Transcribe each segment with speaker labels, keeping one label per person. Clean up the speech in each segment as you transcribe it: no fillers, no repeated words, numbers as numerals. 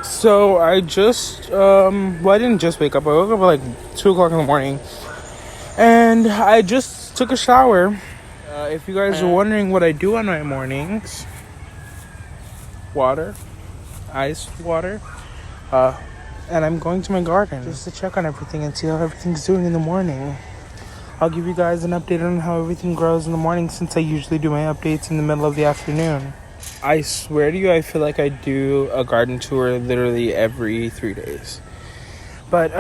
Speaker 1: So I just, well, I didn't just wake up. I woke up at like 2 o'clock in the morning. And I just took a shower. If you guys are wondering what I do on my mornings, water, ice water, and I'm going to my garden just to check on everything and see how everything's doing in the morning. I'll give you guys an update on how everything grows in the morning, since I usually do my updates in the middle of the afternoon. I swear to you, I feel like I do a garden tour literally every 3 days. But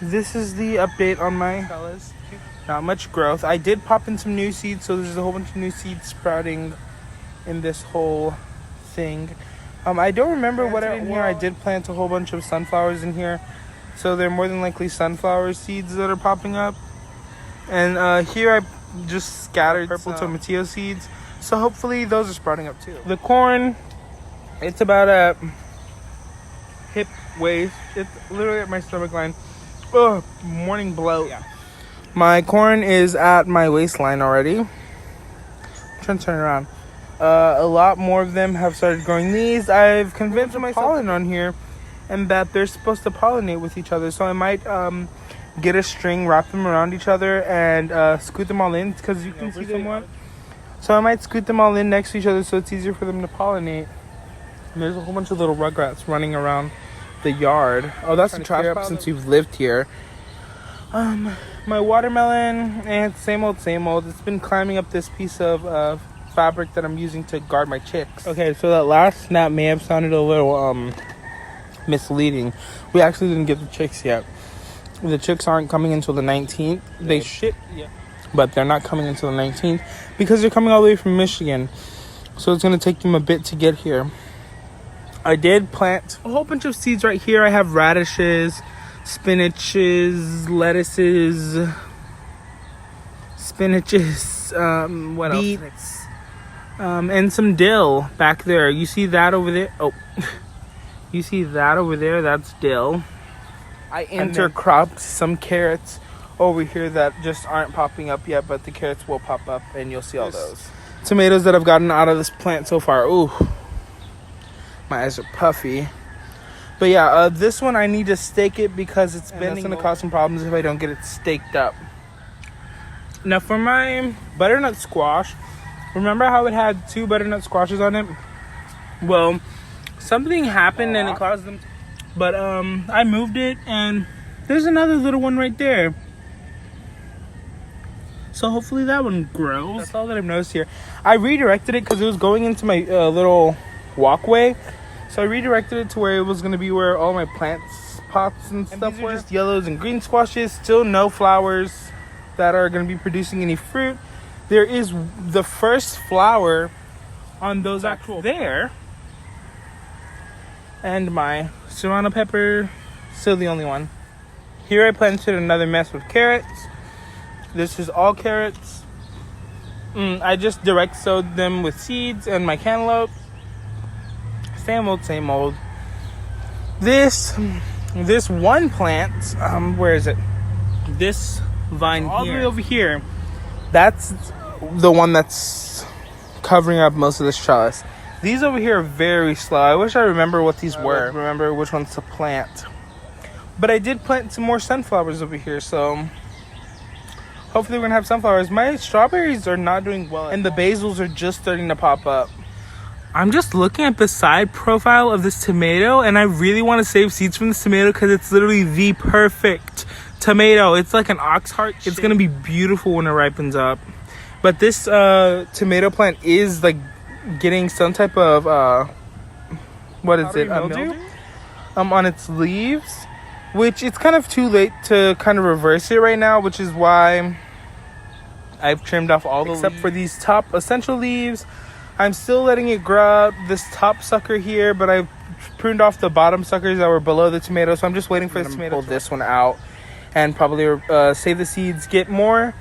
Speaker 1: this is the update on my fellas. Not much growth. I did pop in some new seeds, so there's a whole bunch of new seeds sprouting in this whole thing. I don't remember what in here. I did plant a whole bunch of sunflowers in here, so they're more than likely sunflower seeds that are popping up. And here I just scattered purple tomatillo seeds, so hopefully those are sprouting up too. The corn, it's about a hip waist. It's literally at my stomach line. Ugh, morning bloat. Yeah. My corn is at my waistline already. I'm trying to turn it around. A lot more of them have started growing these. I've convinced myself pollen on here, and that they're supposed to pollinate with each other. So I might get a string, wrap them around each other, and scoot them all in, because you can see them. So I might scoot them all in next to each other, so it's easier for them to pollinate. And there's a whole bunch of little rugrats running around the yard. Oh, that's the trash pile since you've lived here. My watermelon, and same old. It's been climbing up this piece of fabric that I'm using to guard my chicks. Okay, so that last snap may have sounded a little misleading. We actually didn't get the chicks yet. The chicks aren't coming until the 19th. They ship, yeah, but they're not coming until the 19th because they're coming all the way from Michigan. So it's going to take them a bit to get here. I did plant a whole bunch of seeds right here. I have radishes, spinaches, lettuces, what beets, else? And some dill back there. You see that over there? Oh, you see that over there? That's dill. I intercropped some carrots over here that just aren't popping up yet, but the carrots will pop up, and you'll see all those. Tomatoes that I've gotten out of this plant so far. Ooh, my eyes are puffy. But yeah, this one I need to stake it because it's bending. That's going to cause some problems if I don't get it staked up. Now for my butternut squash, remember how it had 2 butternut squashes on it? Well, something happened and it caused them to... But I moved it, and there's another little one right there. So hopefully that one grows. That's all that I've noticed here. I redirected it because it was going into my little walkway. So I redirected it to where it was going to be where all my plants, pots and stuff were. Just yellows and green squashes. Still no flowers that are going to be producing any fruit. There is the first flower on those actual there. And my serrano pepper, still the only one. Here I planted another mess with carrots. This is all carrots. I just direct sowed them with seeds, and my cantaloupe. Same old. This one plant, where is it? This vine all the way over here. That's the one that's covering up most of this trellis. These over here are very slow. I wish I remember what these were. Remember which ones to plant. But I did plant some more sunflowers over here, so hopefully we're going to have sunflowers. My strawberries are not doing well, and the basils are just starting to pop up. I'm just looking at the side profile of this tomato, and I really want to save seeds from this tomato because it's literally the perfect tomato. It's like an ox heart. It's going to be beautiful when it ripens up. But this tomato plant is like getting some type of mildew on its leaves, which it's kind of too late to kind of reverse it right now, which is why I've trimmed off all the leaves except for these top essential leaves. I'm still letting it grow up this top sucker here, but I've pruned off the bottom suckers that were below the tomato, so I'm just waiting for this tomato to pull this one out and probably save the seeds, get more,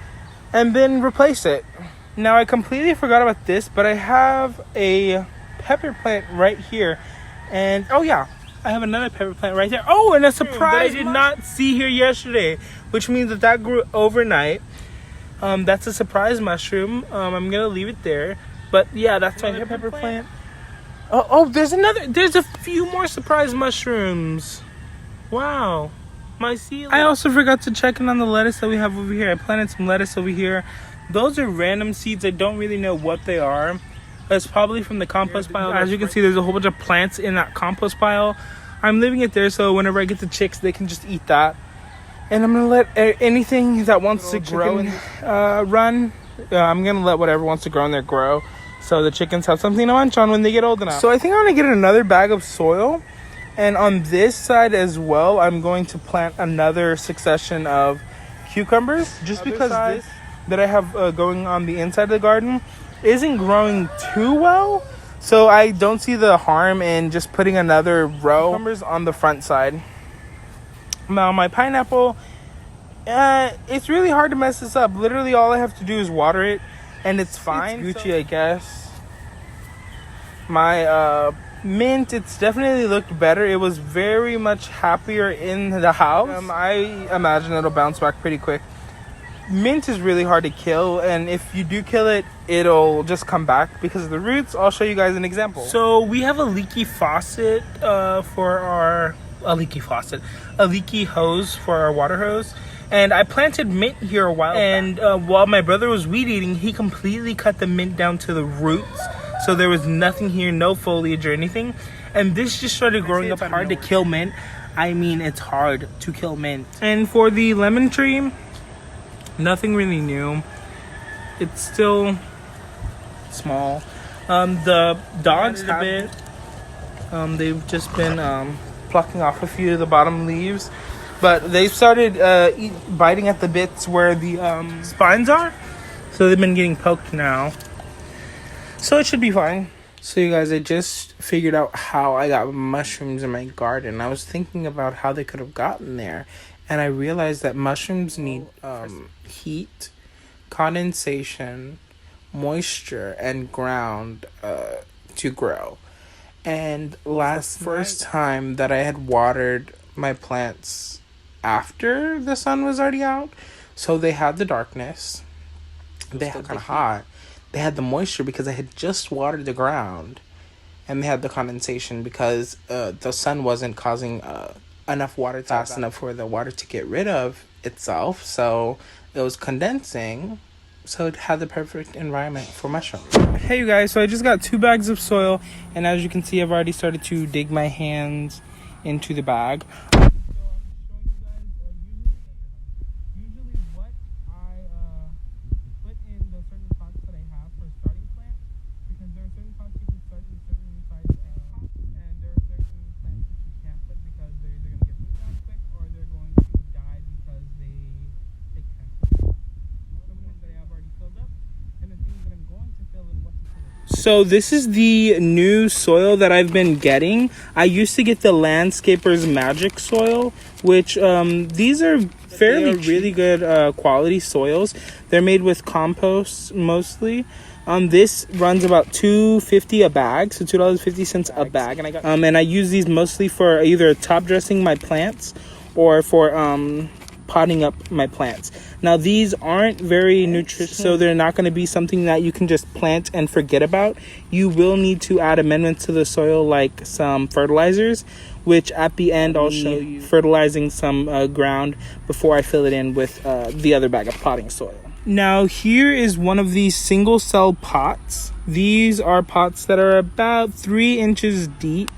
Speaker 1: and then replace it. Now, I completely forgot about this, but I have a pepper plant right here. And, oh yeah, I have another pepper plant right there. Oh, and a surprise that I did not see here yesterday, which means that grew overnight. That's a surprise mushroom. I'm going to leave it there. But, yeah, that's my pepper plant. Oh, there's a few more surprise mushrooms. Wow. My ceiling. I also forgot to check in on the lettuce that we have over here. I planted some lettuce over here. Those are random seeds. I don't really know what they are. It's probably from the compost pile. As you can see, there's a whole bunch of plants in that compost pile. I'm leaving it there so whenever I get the chicks, they can just eat that. And I'm going to let anything that wants to grow and run. I'm going to let whatever wants to grow in there grow. So the chickens have something to munch on when they get old enough. So I think I'm going to get another bag of soil. And on this side as well, I'm going to plant another succession of cucumbers. Just because this that I have going on the inside of the garden isn't growing too well. So I don't see the harm in just putting another row of cucumbers on the front side. Now my pineapple, it's really hard to mess this up. Literally all I have to do is water it and it's fine. It's Gucci, I guess. My mint, it's definitely looked better. It was very much happier in the house. I imagine it'll bounce back pretty quick. Mint is really hard to kill, and if you do kill it, it'll just come back because of the roots. I'll show you guys an example. So we have a leaky faucet a leaky hose for our water hose. And I planted mint here a while back. And while my brother was weed eating, he completely cut the mint down to the roots. So there was nothing here, no foliage or anything. And this just started growing up. Hard to kill mint. I mean, it's hard to kill mint. And for the lemon tree, nothing really new. It's still small. The dogs have it. They've just been plucking off a few of the bottom leaves. But they've started biting at the bits where the spines are. So they've been getting poked now. So it should be fine. So you guys, I just figured out how I got mushrooms in my garden. I was thinking about how they could have gotten there. And I realized that mushrooms need heat, condensation, moisture, and ground to grow. And first time that I had watered my plants after the sun was already out. So they had the darkness. They had kind of hot. They had the moisture because I had just watered the ground. And they had the condensation because the sun wasn't causing enough water fast enough for the water to get rid of itself. So it was condensing. So it had the perfect environment for mushrooms. Hey you guys, so I just got 2 bags of soil. And as you can see, I've already started to dig my hands into the bag. So this is the new soil that I've been getting. I used to get the Landscaper's Magic soil, which these are really good quality soils. They're made with compost mostly. This runs about $2.50 a bag, so $2.50 a bag, and I use these mostly for either top dressing my plants or for potting up my plants. Now these aren't very nutritious, so they're not going to be something that you can just plant and forget about. You will need to add amendments to the soil, like some fertilizers, which at the end I'll show you fertilizing some ground before I fill it in with the other bag of potting soil. Now here is one of these single cell pots. These are pots that are about 3 inches deep.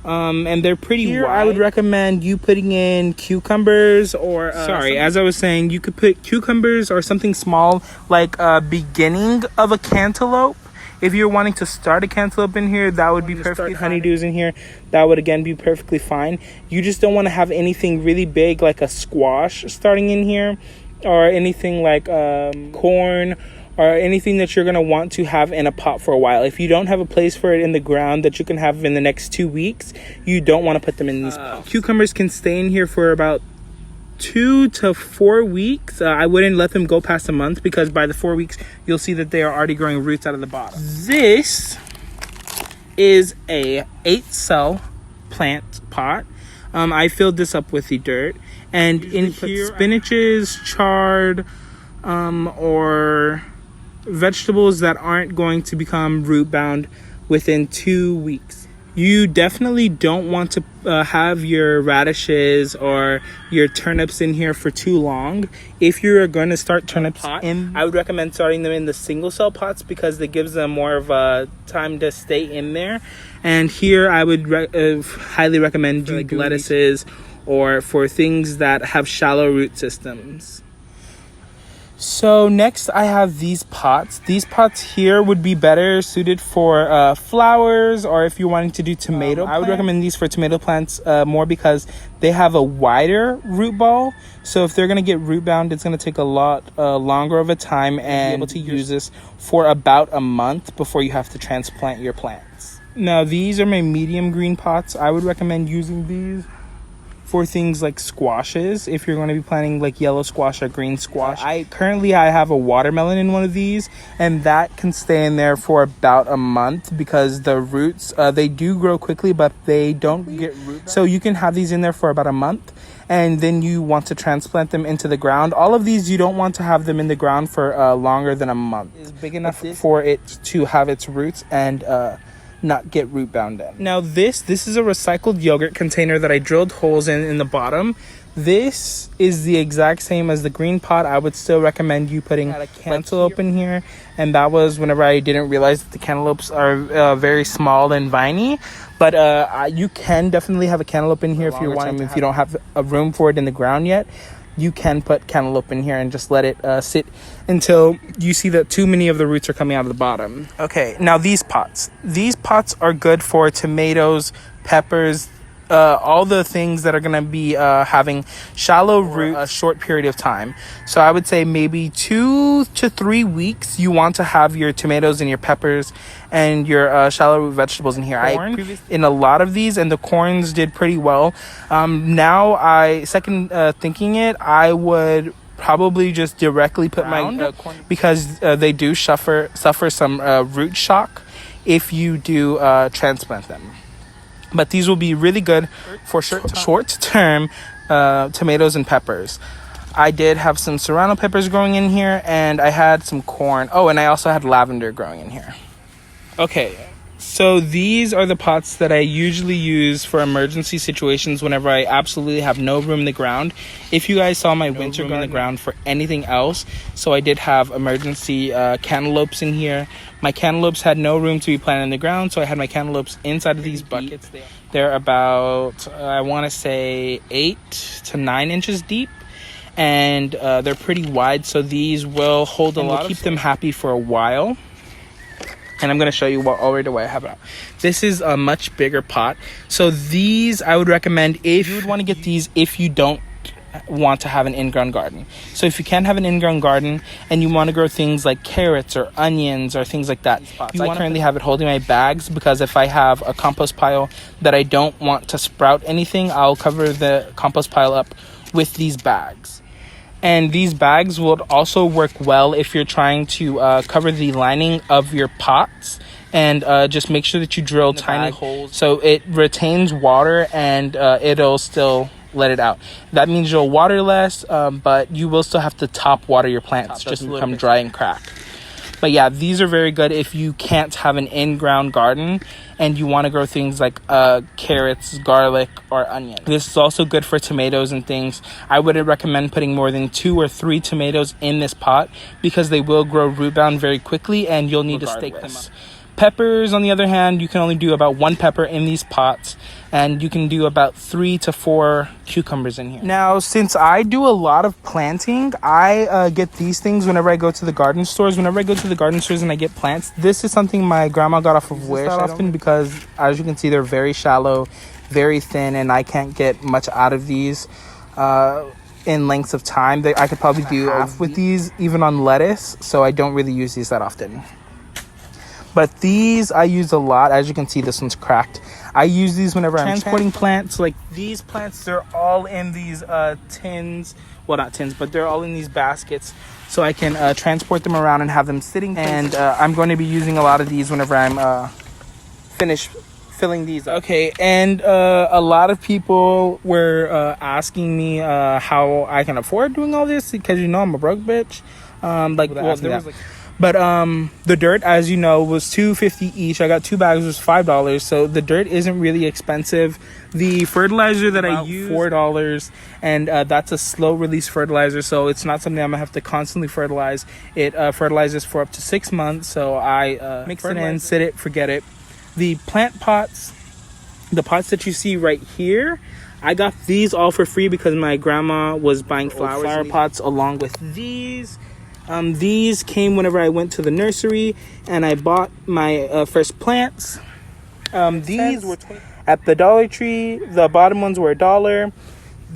Speaker 1: And they're pretty wide. I would recommend you putting in cucumbers or as I was saying, you could put cucumbers or something small like a beginning of a cantaloupe. If you're wanting to start a cantaloupe in here, that would be perfectly fine. Honeydews in here, that would again be perfectly fine. You just don't want to have anything really big like a squash starting in here, or anything like corn, or anything that you're going to want to have in a pot for a while. If you don't have a place for it in the ground that you can have in the next 2 weeks, you don't want to put them in these pots. Cucumbers can stay in here for about 2 to 4 weeks. I wouldn't let them go past a month, because by the 4 weeks, you'll see that they are already growing roots out of the bottom. This is a 8-cell plant pot. I filled this up with the dirt. And in here, spinaches, chard, or vegetables that aren't going to become root bound within 2 weeks. You definitely don't want to have your radishes or your turnips in here for too long. If you're going to start turnips in, I would recommend starting them in the single cell pots because it gives them more of a time to stay in there. And here I would highly recommend like lettuces or for things that have shallow root systems. So next I have these pots. These pots here would be better suited for flowers or if you're wanting to do tomato I would recommend these for tomato plants more because they have a wider root ball. So if they're going to get root bound, it's going to take a lot longer of a time and be able to use this for about a month before you have to transplant your plants. Now these are my medium green pots. I would recommend using these for things like squashes if you're going to be planting like yellow squash or green squash. I have a watermelon in one of these and that can stay in there for about a month because the roots they do grow quickly but they don't get roots. So you can have these in there for about a month and then you want to transplant them into the ground. All of these you don't want to have them in the ground for longer than a month. It's big enough for it to have its roots and not get root bound in. Now this is a recycled yogurt container that I drilled holes in the bottom. This is the exact same as the green pot. I would still recommend you putting a cantaloupe in here, and that was whenever I didn't realize that the cantaloupes are very small and viney. But you can definitely have a cantaloupe in here if you want. If you don't have a room for it in the ground yet, you can put cantaloupe in here and just let it sit until you see that too many of the roots are coming out of the bottom. Okay, now these pots are good for tomatoes, peppers, all the things that are going to be having shallow root a short period of time. So I would say maybe 2 to 3 weeks you want to have your tomatoes and your peppers and your shallow root vegetables in here. In a lot of these, and the corns did pretty well. Now thinking it, I would probably just directly put my corn because they do suffer some root shock if you do transplant them. But these will be really good for short-term tomatoes and peppers. I did have some serrano peppers growing in here, and I had some corn. Oh, and I also had lavender growing in here. Okay, so these are the pots that I usually use for emergency situations whenever I absolutely have no room in the ground. If you guys saw my winter garden in the ground for anything else, so I did have emergency cantaloupes in here. My cantaloupes had no room to be planted in the ground, so I had my cantaloupes inside of these buckets. They're about, I want to say, 8 to 9 inches deep, and they're pretty wide, so these will hold a lot. Keep them happy for a while. And I'm going to show you what I have out. This is a much bigger pot. So these I would recommend if you would want to get these if you don't want to have an in-ground garden. So if you can't have an in-ground garden and you want to grow things like carrots or onions or things like that, I currently have it holding my bags because if I have a compost pile that I don't want to sprout anything, I'll cover the compost pile up with these bags. And these bags will also work well if you're trying to cover the lining of your pots and just make sure that you drill tiny holes so it retains water and it'll still let it out. That means you'll water less, but you will still have to top water your plants just to become dry and crack. But yeah, these are very good if you can't have an in-ground garden and you want to grow things like carrots, garlic, or onion. This is also good for tomatoes and things. I wouldn't recommend putting more than 2 or 3 tomatoes in this pot because they will grow root bound very quickly and you'll need to stake them up. Peppers, on the other hand, you can only do about 1 pepper in these pots, and you can do about 3 to 4 cucumbers in here. Now, since I do a lot of planting, I get these things whenever I go to the garden stores. Whenever I go to the garden stores and I get plants, this is something my grandma got off of Wish often because, as you can see, they're very shallow, very thin, and I can't get much out of these in lengths of time. I could probably do half with these, even on lettuce, so I don't really use these that often. But these I use a lot. As you can see, this one's cracked. I use these whenever I'm transporting plants. Like these plants, they're all in these tins. Well, not tins, but they're all in these baskets. So I can transport them around and have them sitting. And I'm going to be using a lot of these whenever I'm finished filling these up. Okay, and a lot of people were asking me how I can afford doing all this because, you know, I'm a broke bitch. But the dirt, as you know, was $2.50 each. I got 2 bags, it was $5. So the dirt isn't really expensive. The fertilizer that I use, $4, and that's a slow release fertilizer, so it's not something I'm gonna have to constantly fertilize. It fertilizes for up to 6 months, so I mix it in, sit it, forget it. The plant pots, the pots that you see right here, I got these all for free because my grandma was buying flower pots along with these. These came whenever I went to the nursery and I bought my first plants. These were at the Dollar Tree. The bottom ones were $1.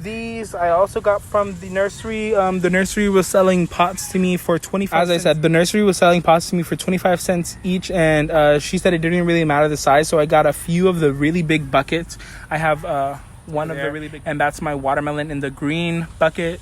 Speaker 1: These I also got from the nursery. The nursery was selling pots to me for 25 cents. As I said, the nursery was selling pots to me for 25 cents each, and she said it didn't really matter the size, so I got a few of the really big buckets. I have one of the really big, and that's my watermelon in the green bucket.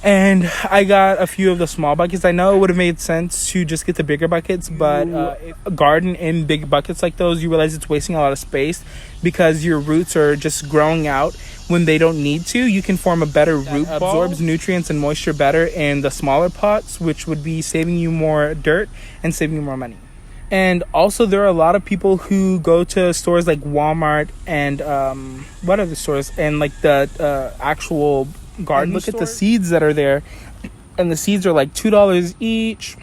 Speaker 1: And I got a few of the small buckets. I know it would have made sense to just get the bigger buckets, but a garden in big buckets like those, you realize it's wasting a lot of space because your roots are just growing out when they don't need to. You can form a better root ball, absorbs nutrients and moisture better in the smaller pots, which would be saving you more dirt and saving you more money. And also, there are a lot of people who go to stores like Walmart and what other stores, and like the actual garden look at the seeds that are there, and the seeds are like $2 each.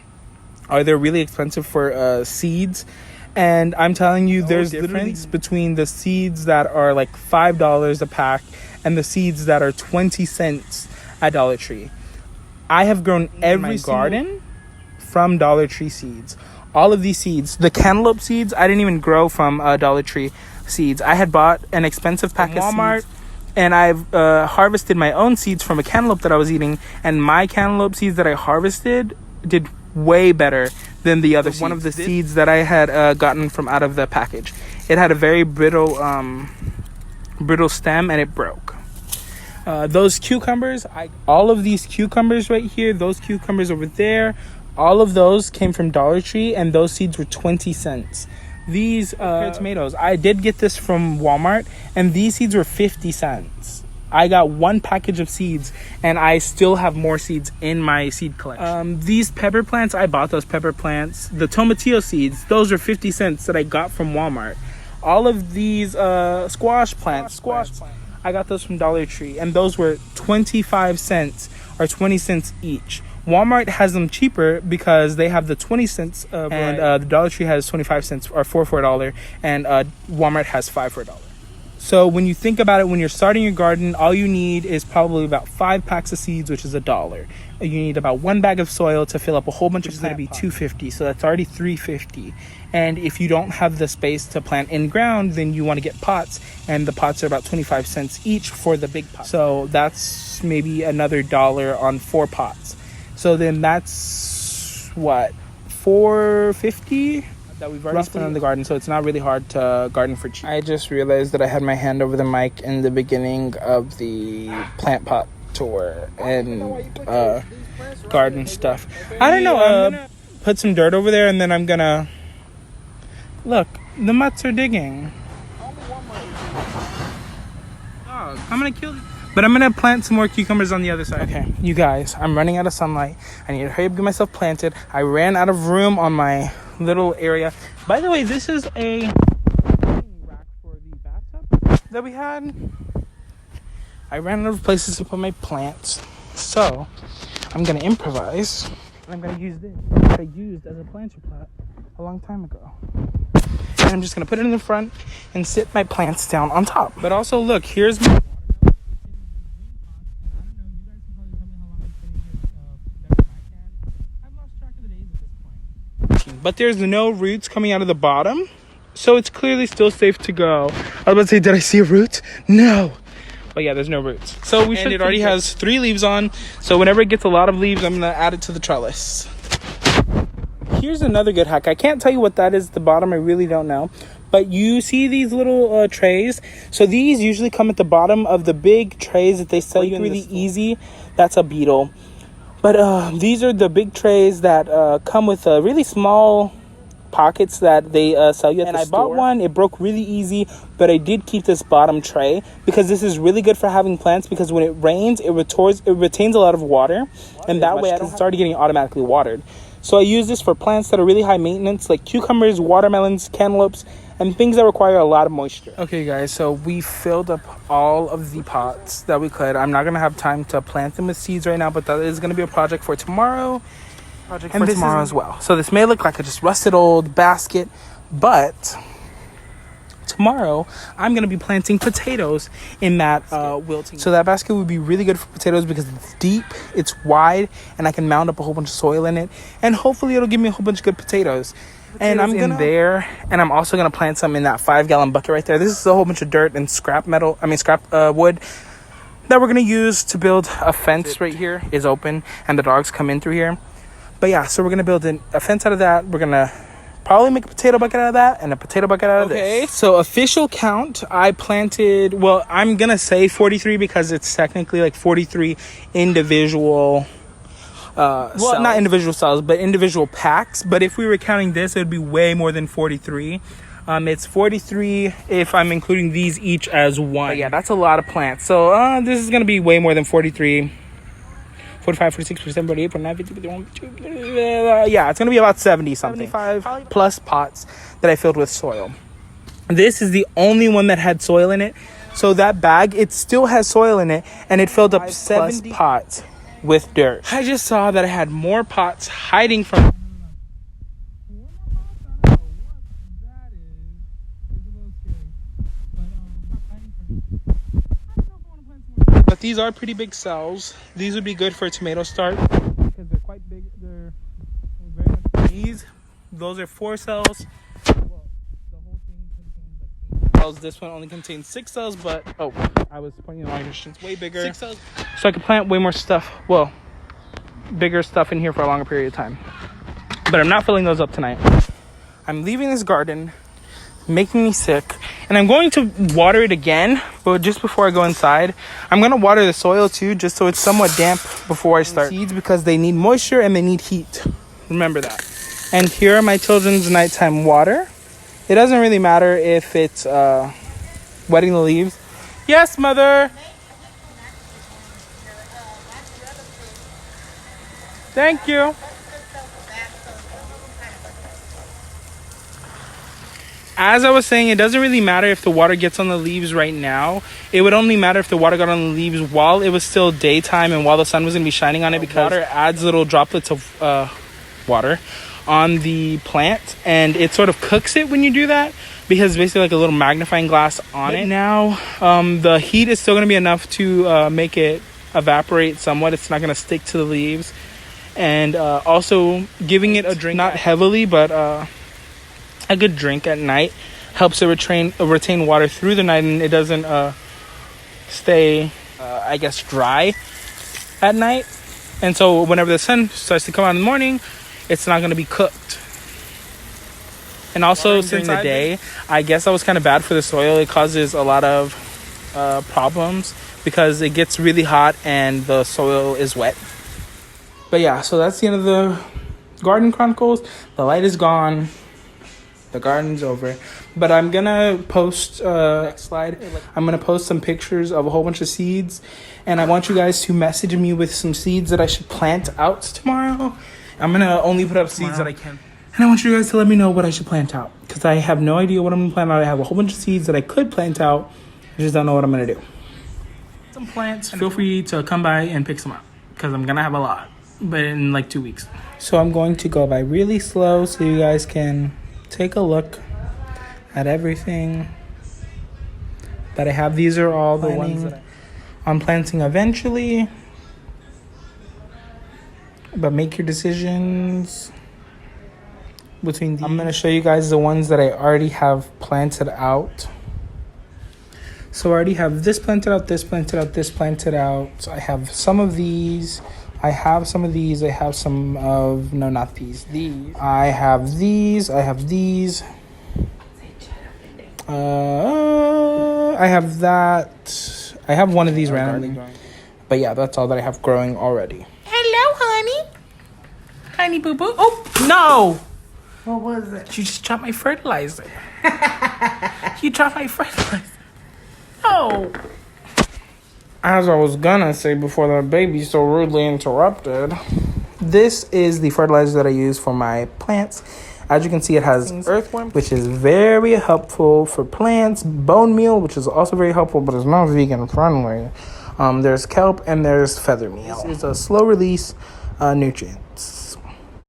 Speaker 1: They're really expensive for seeds, and I'm telling you, there's a difference between the seeds that are like $5 a pack and the seeds that are 20 cents at Dollar Tree. I have grown every garden from Dollar Tree seeds. All of these seeds, the cantaloupe seeds, I didn't even grow from Dollar Tree seeds. I had bought an expensive pack of Walmart, and I've harvested my own seeds from a cantaloupe that I was eating, and my cantaloupe seeds that I harvested did way better than the other seeds. One of the seeds that I had gotten from out of the package, it had a very brittle stem, and it broke. Those cucumbers, all of these cucumbers right here, those cucumbers over there, all of those came from Dollar Tree, and those seeds were 20 cents. These tomatoes, I did get this from Walmart, and these seeds were 50 cents. I got one package of seeds, and I still have more seeds in my seed collection. These pepper plants, I bought those pepper plants. The tomatillo seeds, those are 50 cents that I got from Walmart. All of these squash plants, I got those from Dollar Tree, and those were 25 cents or 20 cents each. Walmart has them cheaper because they have the 20 cents and the Dollar Tree has 25 cents or $4 for $1, and Walmart has $5 for $1. So when you think about it, when you're starting your garden, all you need is probably about 5 packs of seeds, which is $1. You need about 1 bag of soil to fill up a whole bunch of plant pots. $2.50, so that's already $3.50. And if you don't have the space to plant in ground, then you want to get pots, and the pots are about 25 cents each for the big pot. So that's maybe another $1 on 4 pots. So then that's what, $4.50 that we've already spent on the garden. So it's not really hard to garden for cheap. I just realized that I had my hand over the mic in the beginning of the plant pot tour and garden stuff. I don't know. I'm gonna put some dirt over there, and then I'm gonna look. The mutts are digging. Oh, I'm gonna kill. But I'm going to plant some more cucumbers on the other side. Okay, you guys, I'm running out of sunlight. I need to hurry up and get myself planted. I ran out of room on my little area. By the way, this is a rack for the bathtub that we had. I ran out of places to put my plants. So, I'm going to improvise. And I'm going to use this that I used as a planter pot a long time ago. And I'm just going to put it in the front and sit my plants down on top. But also, look, here's my... But there's no roots coming out of the bottom, so it's clearly still safe to go. I was about to say, did I see a root? No. But yeah, there's no roots. So we should. And it already has 3 leaves on, so whenever it gets a lot of leaves, I'm gonna add it to the trellis. Here's another good hack. I can't tell you what that is at the bottom. I really don't know. But you see these little trays? So these usually come at the bottom of the big trays that they sell you really easy. That's a beetle. But these are the big trays that come with really small pockets that they sell you at the store. And I bought one. It broke really easy, but I did keep this bottom tray because this is really good for having plants, because when it rains, it retains a lot of water, and that way it's already getting automatically watered. So I use this for plants that are really high maintenance, like cucumbers, watermelons, cantaloupes, and things that require a lot of moisture. Okay, guys, so we filled up all of the pots that we could. I'm not going to have time to plant them with seeds right now, but that is going to be a project for tomorrow. As well. So this may look like a just rusted old basket, but tomorrow I'm going to be planting potatoes in that wilting. So that basket would be really good for potatoes because it's deep, it's wide, and I can mound up a whole bunch of soil in it, and hopefully it'll give me a whole bunch of good potatoes. And I'm in there, and I'm also going to plant some in that 5-gallon bucket right there. This is a whole bunch of dirt and scrap wood that we're going to use to build a fence. Right here is open, and the dogs come in through here. But yeah, so we're going to build a fence out of that. We're going to probably make a potato bucket out of that and a potato bucket out of this. Okay, so official count, I planted, well, I'm going to say 43 because it's technically like 43 individual cells. Not individual cells, but individual packs. But if we were counting this, it would be way more than 43. It's 43 if I'm including these each as one. But yeah, that's a lot of plants. So this is going to be way more than 43. 45, 46, 47, 48, 49, 50, 51, 52. Yeah, it's going to be about 70 something. 75 plus pots that I filled with soil. This is the only one that had soil in it. So that bag, it still has soil in it, and it filled up 70 pots with dirt. I just saw that I had more pots hiding from... But these are pretty big cells. These would be good for a tomato start because they're quite big. They're very much these. Those are 4 cells. Well, the whole thing contains like 8 cells. This one only contains 6 cells, but I was pointing in the wrong direction. It's way bigger. 6 cells. So I can plant way more stuff. Well, bigger stuff in here for a longer period of time. But I'm not filling those up tonight. I'm leaving this garden, making me sick, and I'm going to water it again, but just before I go inside I'm going to water the soil too, just so it's somewhat damp before I start seeds, because they need moisture and they need heat. Remember that. And here are my children's nighttime water. It doesn't really matter if it's wetting the leaves. Yes, mother. Thank you. As I was saying, it doesn't really matter if the water gets on the leaves right now. It would only matter if the water got on the leaves while it was still daytime and while the sun was going to be shining on it, because water adds little droplets of water on the plant, and it sort of cooks it when you do that, because it's basically like a little magnifying glass on it. Now, the heat is still going to be enough to make it evaporate somewhat. It's not going to stick to the leaves. And also giving it a drink, not heavily, but... a good drink at night helps it retain water through the night, and it doesn't stay dry at night. And so whenever the sun starts to come out in the morning, it's not going to be cooked. And also during the day, I guess that was kind of bad for the soil. It causes a lot of problems because it gets really hot and the soil is wet. But yeah, so that's the end of the garden chronicles. The light is gone. The garden's over, but I'm gonna post next slide. I'm gonna post some pictures of a whole bunch of seeds, and I want you guys to message me with some seeds that I should plant out tomorrow. I'm gonna only put up seeds that I can, and I want you guys to let me know what I should plant out, because I have no idea what I'm gonna plant out. I have a whole bunch of seeds that I could plant out. I just don't know what I'm gonna do. Some plants. Feel free to come by and pick some up, because I'm gonna have a lot, but in like 2 weeks. So I'm going to go by really slow so you guys can take a look at everything that I have. These are all the ones that I'm planting eventually, but make your decisions between these. I'm going to show you guys the ones that I already have planted out. So I already have this planted out, this planted out, this planted out. I have some of these. I have some of these. I have some of... No, not these. These. I have these. I have these. I have that. I have one of these randomly. But yeah, that's all that I have growing already. Hello, honey. Honey boo-boo. Oh, no.
Speaker 2: What was it?
Speaker 1: You just dropped my fertilizer. You dropped my fertilizer. No. As I was gonna say before the baby so rudely interrupted, This is the fertilizer that I use for my plants. As you can see, it has earthworm, which is very helpful for plants. Bone meal, which is also very helpful, but it's not vegan friendly. There's kelp and there's feather meal. This is a slow release nutrients.